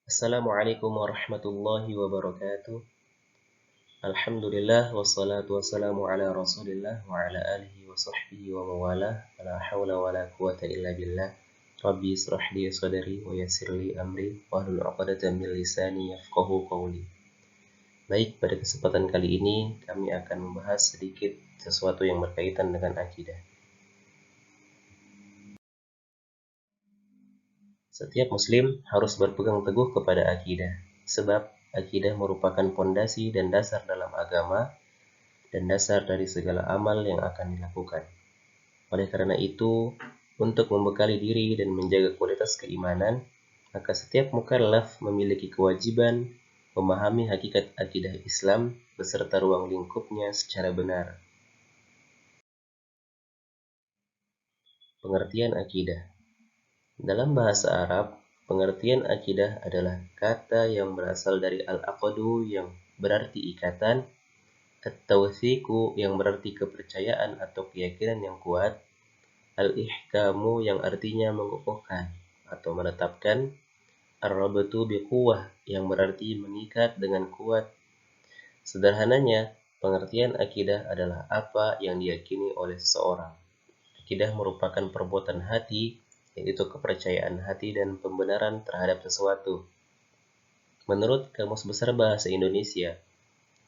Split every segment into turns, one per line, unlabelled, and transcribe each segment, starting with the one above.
Assalamualaikum warahmatullahi wabarakatuh. Alhamdulillah wassalatu wassalamu ala Rasulillah wa ala alihi wa sahbihi wa mawalah. La haula wa la quwata illa billah. Rabbi israh li sadri wa yassir li amri wahlul 'uqdatam min lisani yafqahu qawli. Baik, pada kesempatan kali ini kami akan membahas sedikit sesuatu yang berkaitan dengan akidah. Setiap muslim harus berpegang teguh kepada akidah, sebab akidah merupakan pondasi dan dasar dalam agama dan dasar dari segala amal yang akan dilakukan. Oleh karena itu, untuk membekali diri dan menjaga kualitas keimanan, maka setiap mukallaf memiliki kewajiban memahami hakikat akidah Islam beserta ruang lingkupnya secara benar. Pengertian akidah. Dalam bahasa Arab, pengertian akidah adalah kata yang berasal dari al-aqdu yang berarti ikatan, at-tawthiqu yang berarti kepercayaan atau keyakinan yang kuat, al-ihkamu yang artinya mengukuhkan atau menetapkan, ar-rabtu biquwwah yang berarti mengikat dengan kuat. Sederhananya, pengertian akidah adalah apa yang diyakini oleh seseorang. Akidah merupakan perbuatan hati, yaitu kepercayaan hati dan pembenaran terhadap sesuatu. Menurut Kamus Besar Bahasa Indonesia,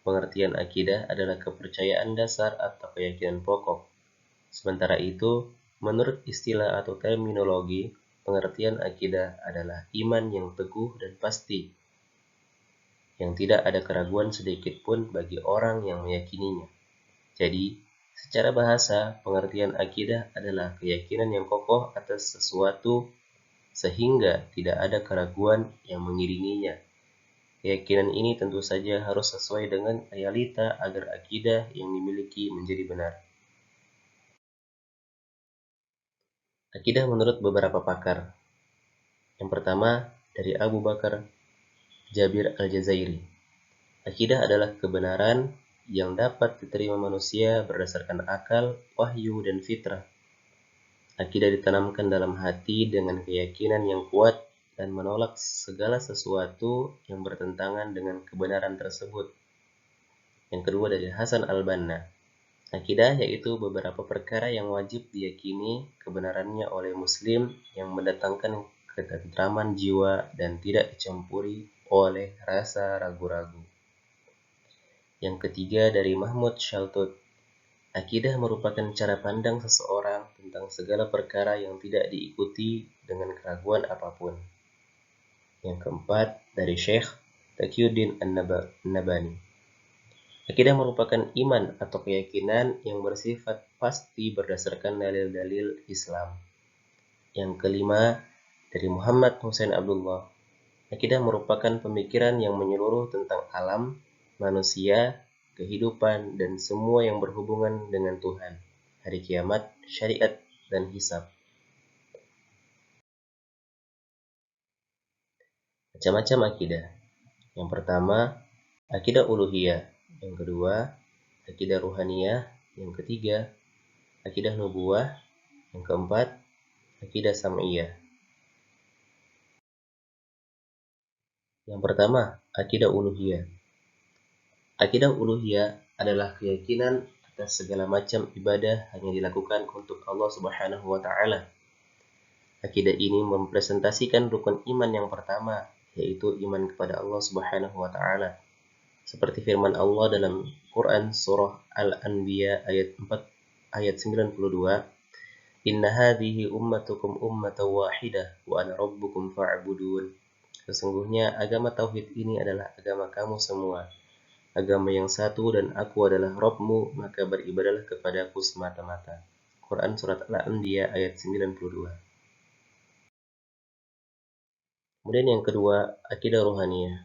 pengertian akidah adalah kepercayaan dasar atau keyakinan pokok. Sementara itu, menurut istilah atau terminologi, pengertian akidah adalah iman yang teguh dan pasti, yang tidak ada keraguan sedikit pun bagi orang yang meyakininya. Jadi, secara bahasa, pengertian akidah adalah keyakinan yang kokoh atas sesuatu sehingga tidak ada keraguan yang mengiringinya. Keyakinan ini tentu saja harus sesuai dengan realita agar akidah yang dimiliki menjadi benar. Akidah menurut beberapa pakar. Yang pertama, dari Abu Bakar Jabir Al-Jazairi. Akidah adalah kebenaran yang dapat diterima manusia berdasarkan akal, wahyu, dan fitrah. Akidah ditanamkan dalam hati dengan keyakinan yang kuat dan menolak segala sesuatu yang bertentangan dengan kebenaran tersebut. Yang kedua dari Hasan al-Banna. Akidah yaitu beberapa perkara yang wajib diyakini kebenarannya oleh muslim yang mendatangkan ketentraman jiwa dan tidak dicampuri oleh rasa ragu-ragu. Yang ketiga dari Mahmud Shaltut. Akidah merupakan cara pandang seseorang tentang segala perkara yang tidak diikuti dengan keraguan apapun. Yang keempat dari Syekh Taqiyuddin An-Nabhani. Akidah merupakan iman atau keyakinan yang bersifat pasti berdasarkan dalil-dalil Islam. Yang kelima dari Muhammad Hussein Abdullah. Akidah merupakan pemikiran yang menyeluruh tentang alam, manusia, kehidupan, dan semua yang berhubungan dengan Tuhan, hari kiamat, syariat, dan hisab. Macam-macam akidah. Yang pertama, akidah uluhiyah. Yang kedua, akidah ruhaniyah. Yang ketiga, akidah nubuwah. Yang keempat, akidah sam'iyah. Yang pertama, akidah uluhiyah. Akidah uluhiyah adalah keyakinan atas segala macam ibadah hanya dilakukan untuk Allah Subhanahu wa Ta'ala. Akidah ini mempresentasikan rukun iman yang pertama, yaitu iman kepada Allah Subhanahu wa Ta'ala. Seperti firman Allah dalam Quran surah Al-Anbiya ayat 92, "Inna hadhihi ummatukum ummatan wahidah wa ana rabbukum fa'budun." Sesungguhnya agama tauhid ini adalah agama kamu semua, agama yang satu, dan aku adalah Rabbmu, maka beribadahlah kepadaku semata-mata. Quran Surat Al-Anbiya ayat 92. Kemudian yang kedua, akidah ruhaniyah.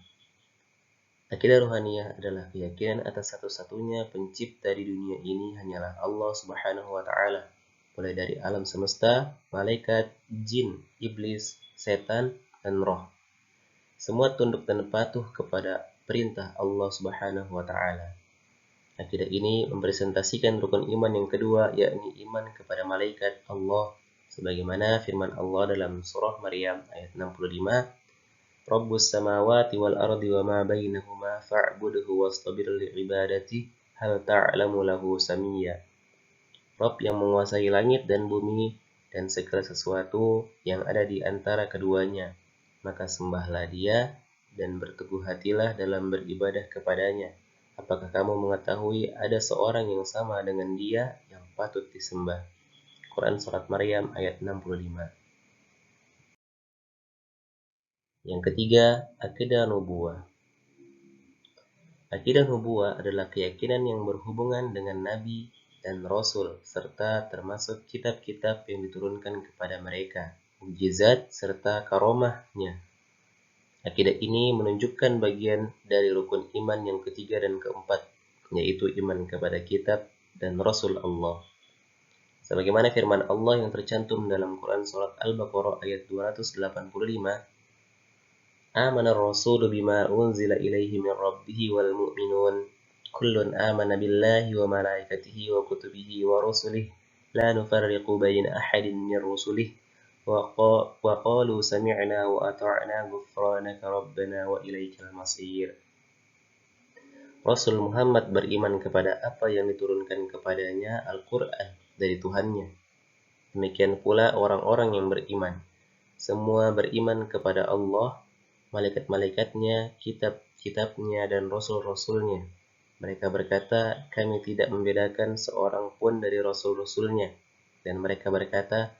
Akidah ruhaniyah adalah keyakinan atas satu-satunya pencipta di dunia ini hanyalah Allah Subhanahu wa Ta'ala, mulai dari alam semesta, malaikat, jin, iblis, setan, dan roh. Semua tunduk dan patuh kepada perintah Allah Subhanahu wa Ta'ala. Akidah ini mempresentasikan rukun iman yang kedua, yakni iman kepada malaikat Allah, sebagaimana firman Allah dalam surah Maryam ayat 65, Rabbus samawati wal ardi wa ma bainahuma fa'budhu wastabir li'ibadati hal ta'lamu lahu samiyya. Rabb yang menguasai langit dan bumi dan segala sesuatu yang ada di antara keduanya, maka sembahlah Dia dan berteguh hatilah dalam beribadah kepadanya. Apakah kamu mengetahui ada seorang yang sama dengan Dia yang patut disembah? Quran Surat Maryam ayat 65. Yang ketiga, akidah nubuwah. Akidah nubuwah adalah keyakinan yang berhubungan dengan Nabi dan Rasul, serta termasuk kitab-kitab yang diturunkan kepada mereka, mukjizat, serta karomahnya. Akidah ini menunjukkan bagian dari rukun iman yang ketiga dan keempat, yaitu iman kepada kitab dan Rasul Allah. Sebagaimana firman Allah yang tercantum dalam Quran Surat Al-Baqarah ayat 285, Amana ar-rasulu bima unzila ilaihi min rabbihi wal mu'minun kullun amana billahi wa malaikatihi wa kutubihi wa rusulihi la nufarriqu baina ahadin min rusulihi wa qalu sami'na wa ata'na ghufranaka rabbana wa ilaikal masir. Rasul Muhammad beriman kepada apa yang diturunkan kepadanya Al-Quran dari Tuhannya. Demikian pula orang-orang yang beriman. Semua beriman kepada Allah, malaikat-malaikatnya, kitab-kitabnya, dan rasul-rasulnya. Mereka berkata, kami tidak membedakan seorang pun dari rasul-rasulnya. Dan mereka berkata,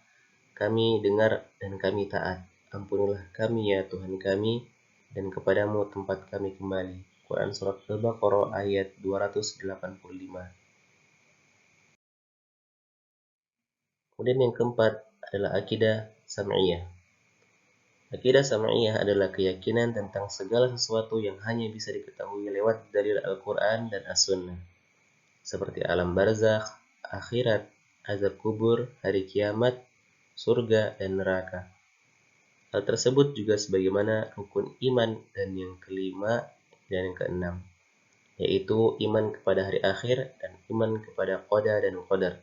kami dengar dan kami taat. Ampunilah kami ya Tuhan kami, dan kepadamu tempat kami kembali. Quran Surat Al-Baqarah ayat 285. Kemudian yang keempat adalah akidah sam'iyah. Akidah sam'iyah adalah keyakinan tentang segala sesuatu yang hanya bisa diketahui lewat dalil Al-Quran dan As-Sunnah, seperti alam barzakh, akhirat, azab kubur, hari kiamat, surga, dan neraka. Hal tersebut juga sebagaimana rukun iman dan yang kelima dan yang keenam, yaitu iman kepada hari akhir dan iman kepada qada dan qadar.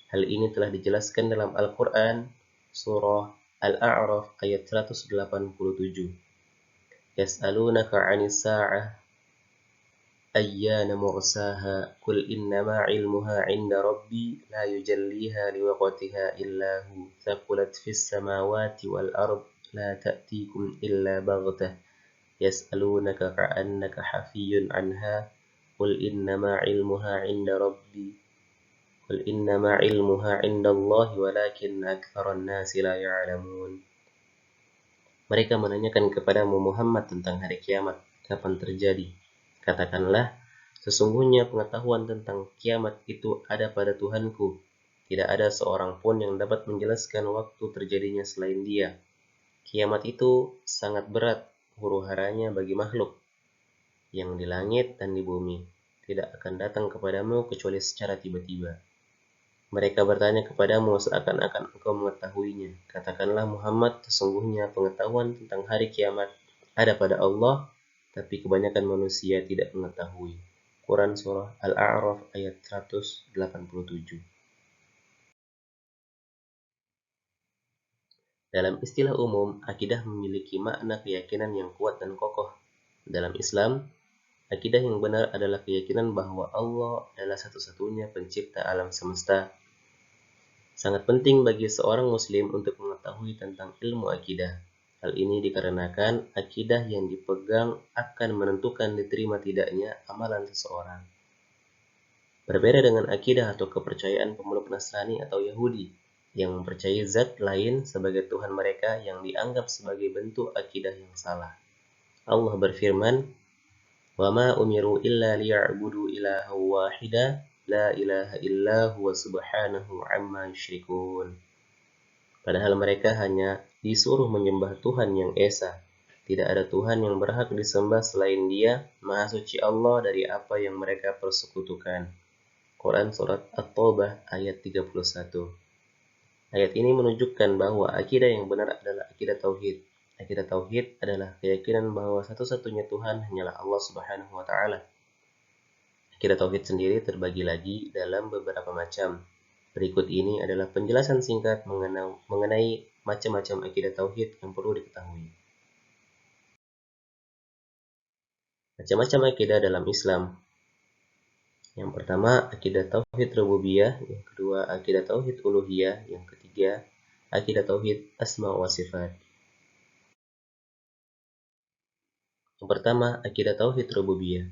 Hal ini telah dijelaskan dalam Al-Quran, surah Al-A'raf ayat 187. Yas'alunaka 'anis sa'ah ayyana mursaha qul innama 'ilmuha 'inda rabbi la yujalliha liwaqtiha illa hu thaqulat fis samawati wal ard la ta'tikum illa baghtah yas'alunaka ka'annaka hafiyyun 'anha qul innama 'ilmuha 'inda rabbi Qul innama ilmuha indallahi walakinna aktsaran nasi la ya'lamun. Mereka menanyakan kepadamu Muhammad tentang hari kiamat, kapan terjadi. Katakanlah, sesungguhnya pengetahuan tentang kiamat itu ada pada Tuhanku. Tidak ada seorang pun yang dapat menjelaskan waktu terjadinya selain Dia. Kiamat itu sangat berat huru-haranya bagi makhluk yang di langit dan di bumi. Tidak akan datang kepadamu kecuali secara tiba-tiba. Mereka bertanya kepadamu seakan-akan engkau mengetahuinya. Katakanlah Muhammad, sesungguhnya pengetahuan tentang hari kiamat ada pada Allah, tapi kebanyakan manusia tidak mengetahui. Quran Surah Al-A'raf ayat 187. Dalam istilah umum, akidah memiliki makna keyakinan yang kuat dan kokoh. Dalam Islam, akidah yang benar adalah keyakinan bahwa Allah adalah satu-satunya pencipta alam semesta. Sangat penting bagi seorang muslim untuk mengetahui tentang ilmu akidah. Hal ini dikarenakan akidah yang dipegang akan menentukan diterima tidaknya amalan seseorang. Berbeda dengan akidah atau kepercayaan pemeluk Nasrani atau Yahudi yang mempercayai zat lain sebagai Tuhan mereka yang dianggap sebagai bentuk akidah yang salah. Allah berfirman, وَمَا أُمِرُوا إِلَّا لِيَعْبُدُوا إِلَٰهًا وَاحِدًا La ilaha illa huwa subhanahu amma yushrikun. Padahal mereka hanya disuruh menyembah Tuhan yang Esa. Tidak ada Tuhan yang berhak disembah selain Dia, Maha Suci Allah dari apa yang mereka persekutukan. Quran Surat At-Taubah ayat 31. Ayat ini menunjukkan bahwa akidah yang benar adalah akidah tauhid. Akidah tauhid adalah keyakinan bahwa satu-satunya Tuhan hanyalah Allah Subhanahu wa Ta'ala. Akidah tauhid sendiri terbagi lagi dalam beberapa macam. Berikut ini adalah penjelasan singkat mengenai macam-macam akidah tauhid yang perlu diketahui. Macam-macam akidah dalam Islam. Yang pertama, akidah tauhid rububiyah, yang kedua, akidah tauhid uluhiyah, yang ketiga, akidah tauhid asma wa sifat. Yang pertama, akidah tauhid rububiyah.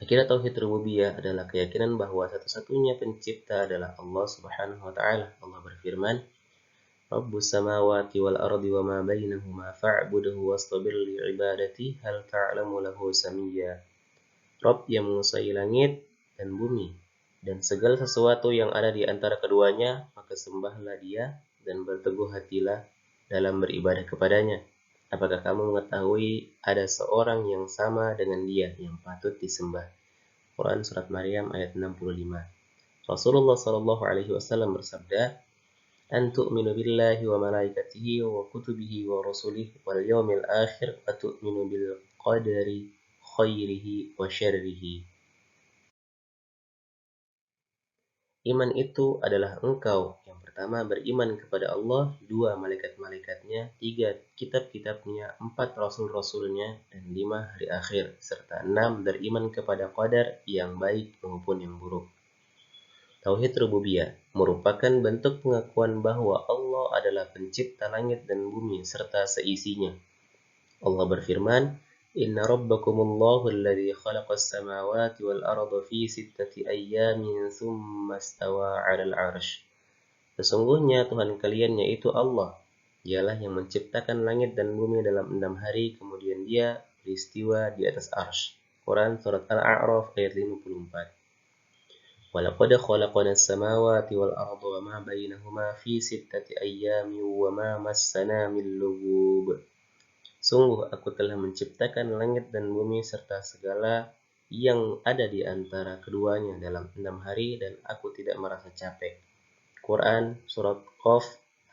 Akidah tauhid rububiyah adalah keyakinan bahwa satu-satunya pencipta adalah Allah Subhanahu wa taala. Allah berfirman, Rabbus samawati wal ardi wa ma bainahuma fa'budhu wastabir li ibadati hal ta'lamu lahu samiyya. Rabb yang menguasai langit dan bumi dan segala sesuatu yang ada di antara keduanya, maka sembahlah Dia dan berteguh hatilah dalam beribadah kepadanya. Apakah kamu mengetahui ada seorang yang sama dengan Dia yang patut disembah? Quran Surat Maryam ayat 65. Rasulullah Shallallahu Alaihi Wasallam bersabda, "An tu'minu billahi wa malaikatihi wa kutubihi wa rusulihi wal yawmil akhir wa tu'minu bil qadari khairihi wa syarrihi." Iman itu adalah engkau yang pertama beriman kepada Allah, dua malaikat-malaikatnya, tiga kitab-kitabnya, empat rasul-rasulnya, dan lima hari akhir, serta enam beriman kepada qadar yang baik maupun yang buruk. Tauhid rububiyah merupakan bentuk pengakuan bahwa Allah adalah pencipta langit dan bumi serta seisinya. Allah berfirman, Inna rabbakumullahu alladhi khalaqas samawati wal arda fi sittati ayyamin thumma stawa 'alal 'arsy. Sesungguhnya Tuhan kalian yaitu Allah, dialah yang menciptakan langit dan bumi dalam 6 hari, kemudian Dia beristiwa di atas arsy. Quran Surat Al-A'raf ayat 54. وَلَقَدْ خَلَقْنَا السَّمَاوَاتِ وَالْأَرْضَ وَمَا بَيْنَهُمَا فِي سِتَّةِ أَيَّامٍ وَمَا مَسَّنَا مِن لُغُوبٍ. Sungguh aku telah menciptakan langit dan bumi serta segala yang ada di antara keduanya dalam 6 hari dan aku tidak merasa capek. Quran Surat Qaf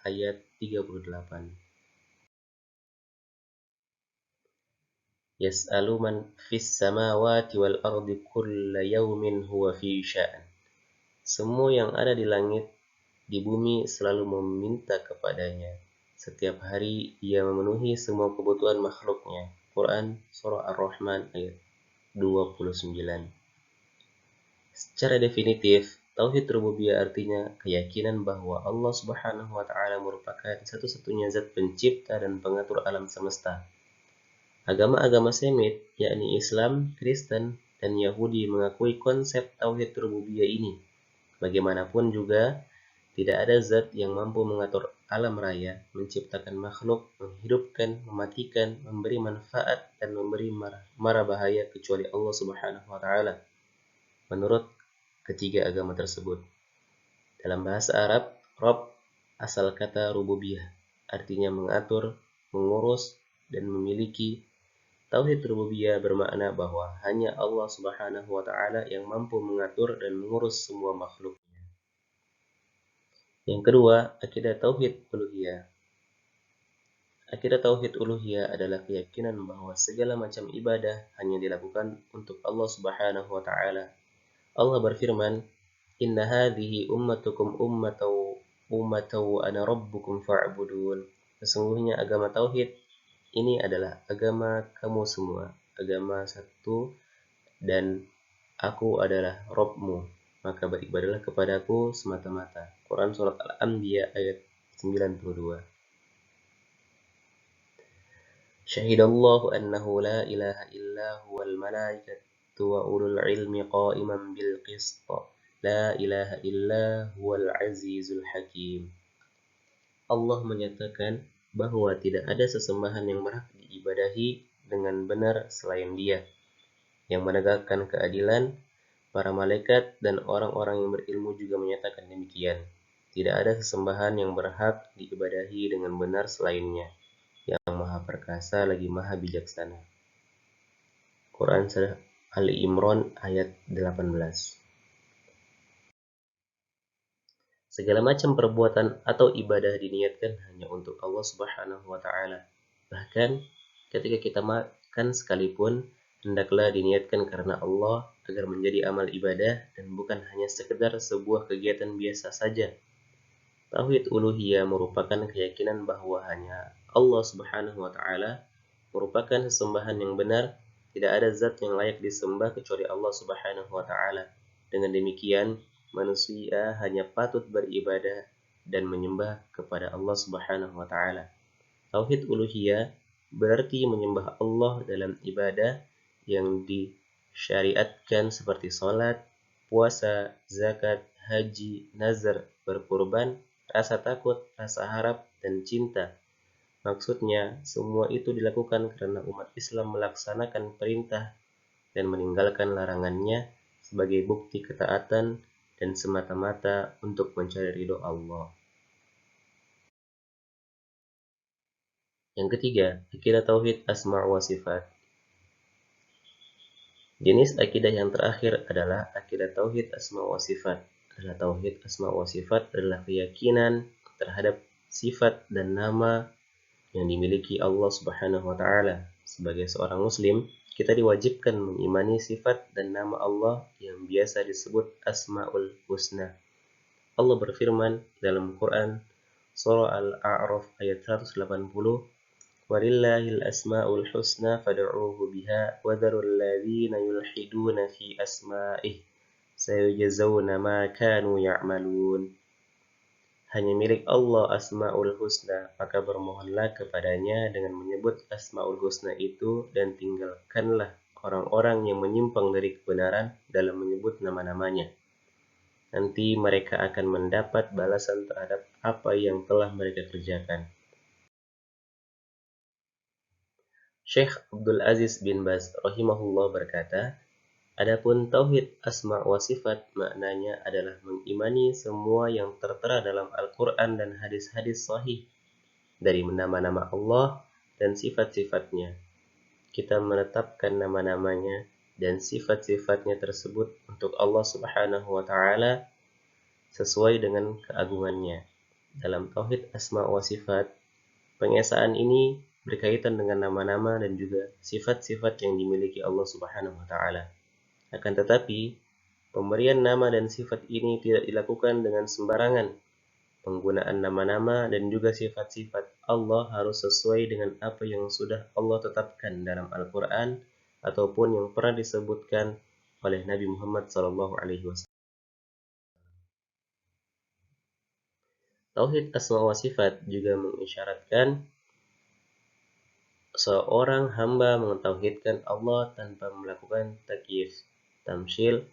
ayat 38. Yas'alu man fis samawati wal ardi kulla yawmin huwa fi sya'an. Semua yang ada di langit, di bumi selalu meminta kepadanya. Setiap hari Ia memenuhi semua kebutuhan makhluknya. Quran Surah Ar-Rahman ayat 29. Secara definitif, Tauhid Rububiyah artinya keyakinan bahwa Allah Subhanahu wa taala merupakan satu-satunya zat pencipta dan pengatur alam semesta. Agama-agama Semit, yakni Islam, Kristen, dan Yahudi mengakui konsep Tauhid Rububiyah ini. Bagaimanapun juga, tidak ada zat yang mampu mengatur alam raya, menciptakan makhluk, menghidupkan, mematikan, memberi manfaat, dan memberi mara bahaya kecuali Allah Subhanahu wa taala. Menurut ketiga agama tersebut. Dalam bahasa Arab, Rabb asal kata rububiyah, artinya mengatur, mengurus, dan memiliki. Tauhid rububiyah bermakna bahwa hanya Allah Subhanahu wa taala yang mampu mengatur dan mengurus semua makhluknya. Yang kedua, akidah tauhid uluhiyah. Akidah tauhid uluhiyah adalah keyakinan bahwa segala macam ibadah hanya dilakukan untuk Allah Subhanahu wa taala. Allah berfirman, Inna hadhihi ummatukum ummatan wa ana rabbukum fa'budun. Sesungguhnya agama tauhid ini adalah agama kamu semua, agama satu, dan aku adalah Rabbmu, maka beribadahlah kepadaku semata-mata. Quran Surat Al-Anbiya ayat 92. Syahidallahu annahu la ilaha illa huwal malaikatu wa ulul ilmi qa'iman bil qist. La ilaha illa huwal azizul hakim. Allah menyatakan bahwa tidak ada sesembahan yang berhak diibadahi dengan benar selain Dia, yang menegakkan keadilan. Para malaikat dan orang-orang yang berilmu juga menyatakan demikian. Tidak ada sesembahan yang berhak diibadahi dengan benar selainnya, yang Maha Perkasa lagi Maha Bijaksana. Quran Surah Ali Imran ayat 18. Segala macam perbuatan atau ibadah diniatkan hanya untuk Allah Subhanahu wa taala. Bahkan ketika kita makan sekalipun, hendaklah diniatkan karena Allah agar menjadi amal ibadah dan bukan hanya sekedar sebuah kegiatan biasa saja. Tauhid uluhiyah merupakan keyakinan bahwa hanya Allah Subhanahu wa taala merupakan sesembahan yang benar Tidak ada zat yang layak disembah kecuali Allah Subhanahu wa taala. Dengan demikian, manusia hanya patut beribadah dan menyembah kepada Allah Subhanahu wa taala. Tauhid uluhiyah berarti menyembah Allah dalam ibadah yang disyariatkan seperti salat, puasa, zakat, haji, nazar, berkurban, rasa takut, rasa harap, dan cinta. Maksudnya, semua itu dilakukan karena umat Islam melaksanakan perintah dan meninggalkan larangannya sebagai bukti ketaatan dan semata-mata untuk mencari ridho Allah. Yang ketiga, akidah tauhid asma' wa sifat. Jenis akidah yang terakhir adalah akidah tauhid asma' wa sifat. Tauhid asma' wa sifat adalah keyakinan terhadap sifat dan nama yang dimiliki Allah Subhanahu wa taala. Sebagai seorang muslim, kita diwajibkan mengimani sifat dan nama Allah yang biasa disebut Asmaul Husna. Allah berfirman dalam Quran surah Al-A'raf ayat 180, "Walillahil asmaul husna fad'uuhu biha wa dharul ladzina yulhiduna fi asma'ih sayujzauna ma kanu ya'malun." Hanya milik Allah Asma'ul Husna, maka bermohonlah kepadanya dengan menyebut Asma'ul Husna itu dan tinggalkanlah orang-orang yang menyimpang dari kebenaran dalam menyebut nama-namanya. Nanti mereka akan mendapat balasan terhadap apa yang telah mereka kerjakan. Syekh Abdul Aziz bin Baz rahimahullah berkata, adapun tauhid asma wa sifat maknanya adalah mengimani semua yang tertera dalam Al-Quran dan hadis-hadis sahih dari nama-nama Allah dan sifat-sifatnya. Kita menetapkan nama-namanya dan sifat-sifatnya tersebut untuk Allah Subhanahu wa taala sesuai dengan keagungannya. Dalam tauhid asma wa sifat, pengesaan ini berkaitan dengan nama-nama dan juga sifat-sifat yang dimiliki Allah Subhanahu wa taala. Akan tetapi, pemberian nama dan sifat ini tidak dilakukan dengan sembarangan. Penggunaan nama-nama dan juga sifat-sifat Allah harus sesuai dengan apa yang sudah Allah tetapkan dalam Al-Quran ataupun yang pernah disebutkan oleh Nabi Muhammad SAW. Tauhid asma wa sifat juga mengisyaratkan seorang hamba mentauhidkan Allah tanpa melakukan takyif, tamsil,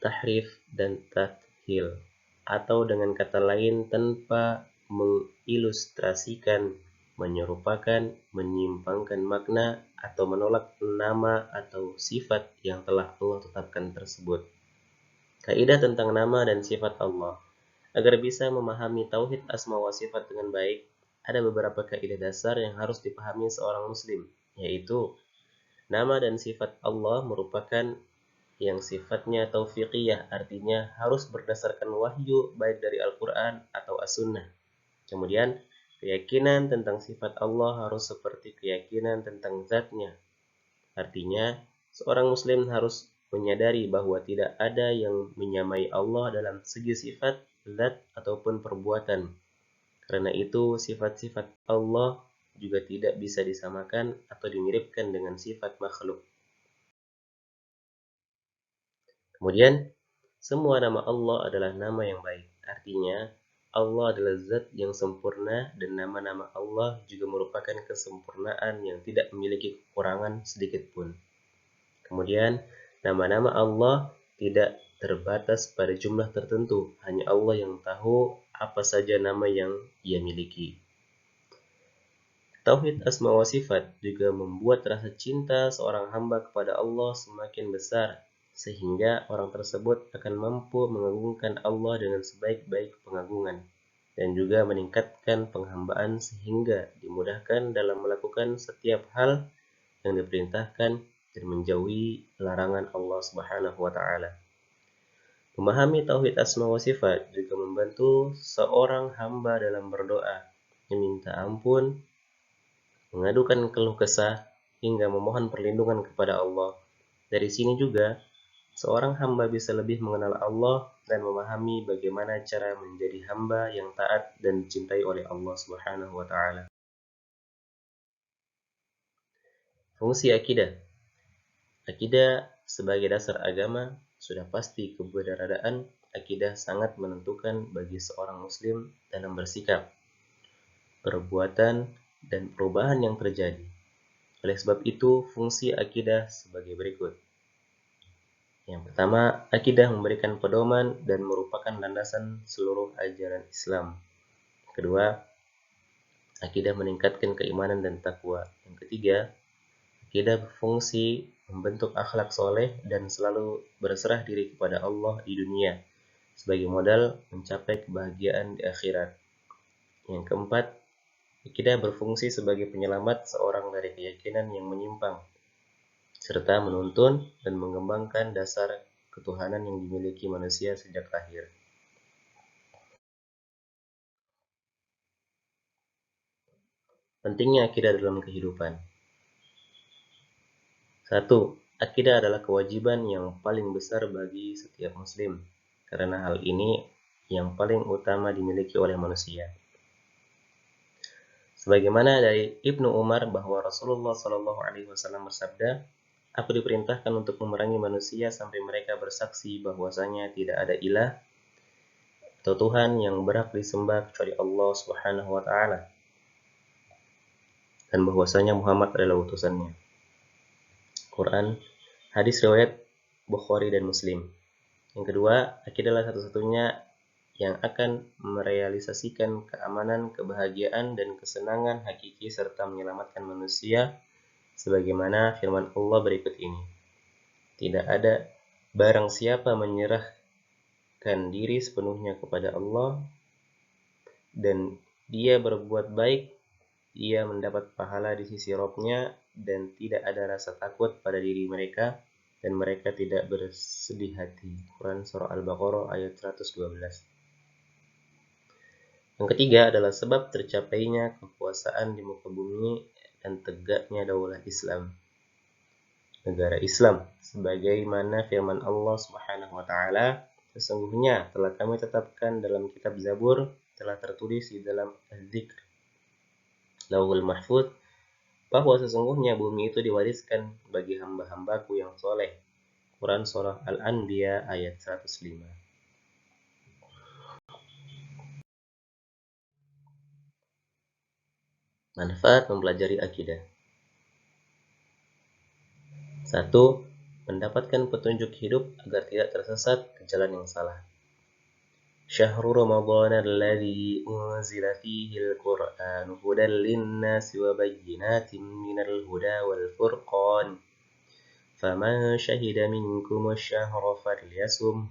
tahrif, dan tathil, atau dengan kata lain tanpa mengilustrasikan, menyerupakan, menyimpangkan makna, atau menolak nama atau sifat yang telah Allah tetapkan tersebut. Kaidah tentang nama dan sifat Allah. Agar bisa memahami tauhid asma wa sifat dengan baik, ada beberapa kaidah dasar yang harus dipahami seorang muslim, yaitu nama dan sifat Allah merupakan yang sifatnya taufiqiyah, artinya harus berdasarkan wahyu baik dari Al-Quran atau As-Sunnah. Kemudian, keyakinan tentang sifat Allah harus seperti keyakinan tentang zatnya. Artinya, seorang muslim harus menyadari bahwa tidak ada yang menyamai Allah dalam segi sifat, zat, ataupun perbuatan. Karena itu, sifat-sifat Allah juga tidak bisa disamakan atau dimiripkan dengan sifat makhluk. Kemudian, semua nama Allah adalah nama yang baik. Artinya, Allah adalah zat yang sempurna dan nama-nama Allah juga merupakan kesempurnaan yang tidak memiliki kekurangan sedikit pun. Kemudian, nama-nama Allah tidak terbatas pada jumlah tertentu. Hanya Allah yang tahu apa saja nama yang Ia miliki. Tauhid asma wa sifat juga membuat rasa cinta seorang hamba kepada Allah semakin besar, sehingga orang tersebut akan mampu mengagungkan Allah dengan sebaik-baik pengagungan, dan juga meningkatkan penghambaan sehingga dimudahkan dalam melakukan setiap hal yang diperintahkan dan menjauhi larangan Allah Subhanahu wa taala. Memahami tauhid asma wa sifat juga membantu seorang hamba dalam berdoa, meminta ampun, mengadukan keluh kesah, hingga memohon perlindungan kepada Allah. Dari sini juga, seorang hamba bisa lebih mengenal Allah dan memahami bagaimana cara menjadi hamba yang taat dan dicintai oleh Allah Subhanahu wa taala. Fungsi akidah. Akidah sebagai dasar agama, sudah pasti keberadaan akidah sangat menentukan bagi seorang muslim dalam bersikap, perbuatan, dan perubahan yang terjadi. Oleh sebab itu, fungsi akidah sebagai berikut. Yang pertama, akidah memberikan pedoman dan merupakan landasan seluruh ajaran Islam. Kedua, akidah meningkatkan keimanan dan takwa. Yang ketiga, akidah berfungsi membentuk akhlak soleh dan selalu berserah diri kepada Allah di dunia sebagai modal mencapai kebahagiaan di akhirat. Yang keempat, akidah berfungsi sebagai penyelamat seorang dari keyakinan yang menyimpang, serta menuntun dan mengembangkan dasar ketuhanan yang dimiliki manusia sejak lahir. Pentingnya akidah dalam kehidupan. 1. Akidah adalah kewajiban yang paling besar bagi setiap muslim, karena hal ini yang paling utama dimiliki oleh manusia. Sebagaimana dari Ibnu Umar bahwa Rasulullah SAW bersabda, "Aku diperintahkan untuk memerangi manusia sampai mereka bersaksi bahwasanya tidak ada ilah atau Tuhan yang berhak disembah kecuali Allah Subhanahu wa taala, dan bahwasanya Muhammad adalah utusannya." Quran, hadis riwayat Bukhari dan Muslim. Yang kedua, akidah adalah satu-satunya yang akan merealisasikan keamanan, kebahagiaan, dan kesenangan hakiki serta menyelamatkan manusia sebagaimana firman Allah berikut ini. Tidak ada barang siapa menyerahkan diri sepenuhnya kepada Allah dan dia berbuat baik, ia mendapat pahala di sisi Rabb-Nya dan tidak ada rasa takut pada diri mereka dan mereka tidak bersedih hati. Quran Surah Al-Baqarah ayat 112. Yang ketiga adalah sebab tercapainya kekuasaan di muka bumi dan tegaknya daulah Islam, negara Islam, sebagaimana firman Allah Subhanahu wa taala, "Sesungguhnya telah kami tetapkan dalam kitab Zabur, telah tertulis di dalam Az-Zikr, Lauhul Mahfuz, bahwa sesungguhnya bumi itu diwariskan bagi hamba-hambaku yang soleh." Quran Surah Al-Anbiya ayat 105. Manfaat mempelajari akidah. 1. Mendapatkan petunjuk hidup agar tidak tersesat ke jalan yang salah. Syahrul Ramadan alladzi unzila fihi al-Qur'an hudan lin-nasi wa bayyinatin minal huda wal furqan. Faman syahida minkum asy-syahra falyasum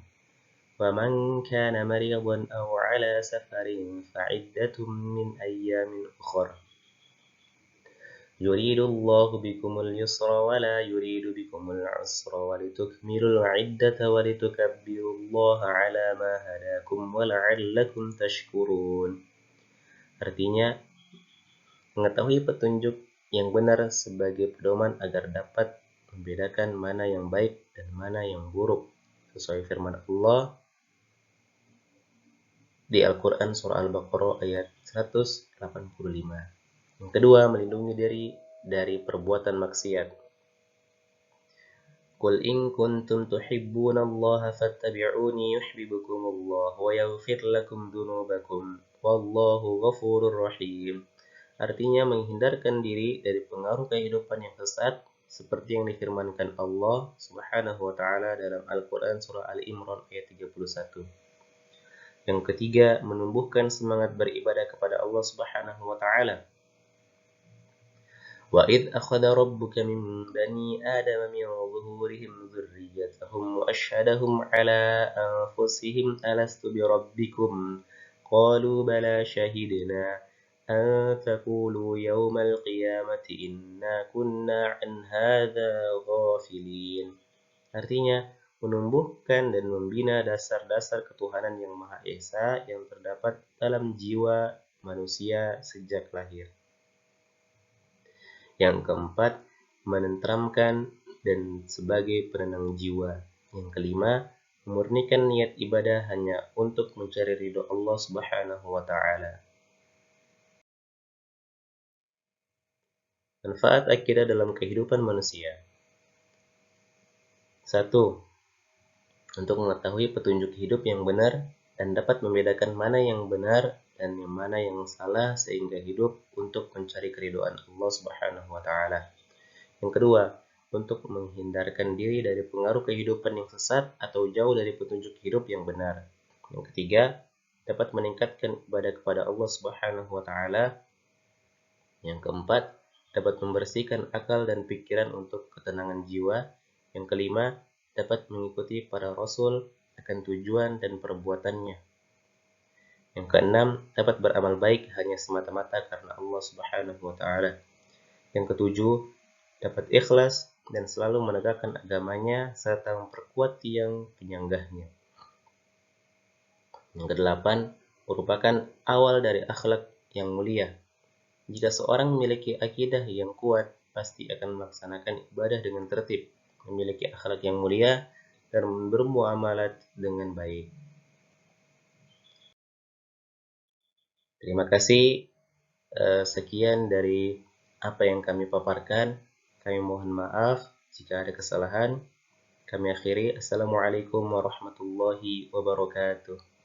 wa man kana maridan aw 'ala safarin fa'iddatun min ayyamin ukhra. يريد الله بكم اليسر ولا يريد بكم العسر ولتكملوا العدة ولتكبروا الله على ما هداكم ولعلكم تشكرون. Artinya, mengetahui petunjuk yang benar sebagai pedoman agar dapat membedakan mana yang baik dan mana yang buruk, sesuai firman Allah di Al-Quran Surah Al-Baqarah ayat 185. Yang kedua, melindungi diri dari perbuatan maksiat. Qul in kuntum tuhibbunallaha fattabi'uni yuhibbukumullah wa yaghfir lakum dzunubakum wallahu ghafurur rahim. Artinya menghindarkan diri dari pengaruh kehidupan yang sesat seperti yang difirmankan Allah Subhanahu wa taala dalam Al-Qur'an surah Al-Imran ayat 31. Yang ketiga, menumbuhkan semangat beribadah kepada Allah Subhanahu wa taala. وَإِذْ أَخَذَ رَبُّكَ مِنْ بَنِي آدَمَ مِنْ ظُهُورِهِمْ ذُرِّيَّتَهُمْ وَأَشْهَدَهُمْ عَلَى أَنْفُسِهِمْ أَلَسْتُ بِرَبِّكُمْ قَالُوا بَلَى شَهِدْنَا أَنْ تَقُولُوا يَوْمَ الْقِيَامَةِ إِنَّا كُنَّا عَنْ هَذَا غَافِلِينَ. Artinya, menumbuhkan dan membina dasar-dasar ketuhanan yang Maha Esa yang terdapat dalam jiwa manusia sejak lahir. Yang keempat, menenteramkan dan sebagai penenang jiwa. Yang kelima, memurnikan niat ibadah hanya untuk mencari ridho Allah Subhanahu wa taala. Manfaat akidah dalam kehidupan manusia. 1. Untuk mengetahui petunjuk hidup yang benar dan dapat membedakan mana yang benar dan yang mana yang salah sehingga hidup untuk mencari keridhaan Allah Subhanahu wa taala. Yang kedua, untuk menghindarkan diri dari pengaruh kehidupan yang sesat atau jauh dari petunjuk hidup yang benar. Yang ketiga, dapat meningkatkan ibadah kepada Allah Subhanahu wa taala. Yang keempat, dapat membersihkan akal dan pikiran untuk ketenangan jiwa. Yang kelima, dapat mengikuti para rasul akan tujuan dan perbuatannya. Yang keenam, dapat beramal baik hanya semata-mata karena Allah Subhanahu wa taala. Yang ketujuh, dapat ikhlas dan selalu menegakkan agamanya serta memperkuat tiang penyanggahnya. Yang kedelapan, merupakan awal dari akhlak yang mulia. Jika seorang memiliki akidah yang kuat, pasti akan melaksanakan ibadah dengan tertib, memiliki akhlak yang mulia, dan bermuamalat dengan baik. Terima kasih. Sekian dari apa yang kami paparkan. Kami mohon maaf jika ada kesalahan. Kami akhiri. Assalamualaikum warahmatullahi wabarakatuh.